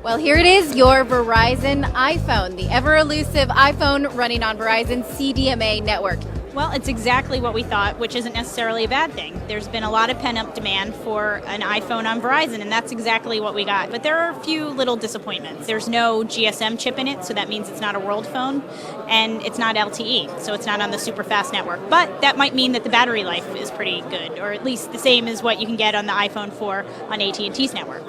Well, here it is, your Verizon iPhone, the ever-elusive iPhone running on Verizon's CDMA network. Well, it's exactly what we thought, which isn't necessarily a bad thing. There's been a lot of pent-up demand for an iPhone on Verizon, and that's exactly what we got. But there are a few little disappointments. There's no GSM chip in it, so that means it's not a world phone, and it's not LTE, so it's not on the super fast network. But that might mean that the battery life is pretty good, or at least the same as what you can get on the iPhone 4 on AT&T's network.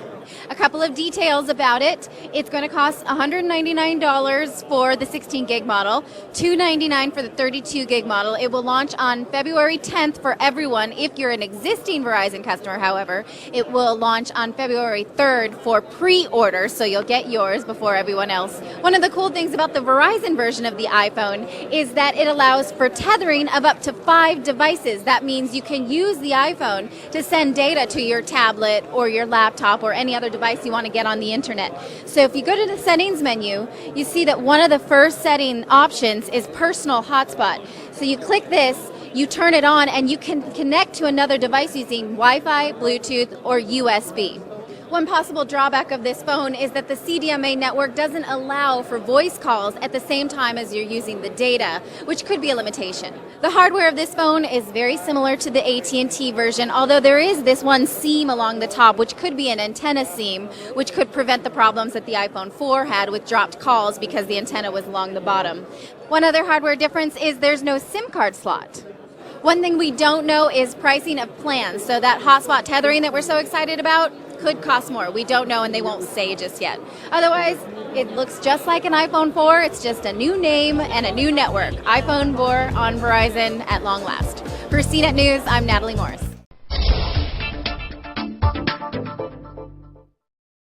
A couple of details about it. It's going to cost $199 for the 16 gig model, $299 for the 32 gig model. It will launch on February 10th for everyone. If you're an existing Verizon customer, however, it will launch on February 3rd for pre-order, so you'll get yours before everyone else. One of the cool things about the Verizon version of the iPhone is that it allows for tethering of up to 5 devices. That means you can use the iPhone to send data to your tablet or your laptop or any other device you want to get on the internet. So if you go to the settings menu, you see that one of the first setting options is personal hotspot. So you click this, you turn it on, and you can connect to another device using Wi-Fi, Bluetooth, or USB. One possible drawback of this phone is that the CDMA network doesn't allow for voice calls at the same time as you're using the data, which could be a limitation. The hardware of this phone is very similar to the AT&T version, although there is this one seam along the top, which could be an antenna seam, which could prevent the problems that the iPhone 4 had with dropped calls because the antenna was along the bottom. One other hardware difference is there's no SIM card slot. One thing we don't know is pricing of plans, so that hotspot tethering that we're so excited about could cost more. We don't know, and they won't say just yet. Otherwise, it looks just like an iPhone 4. It's just a new name and a new network. iPhone 4 on Verizon at long last. For CNET News, I'm Natalie Morris.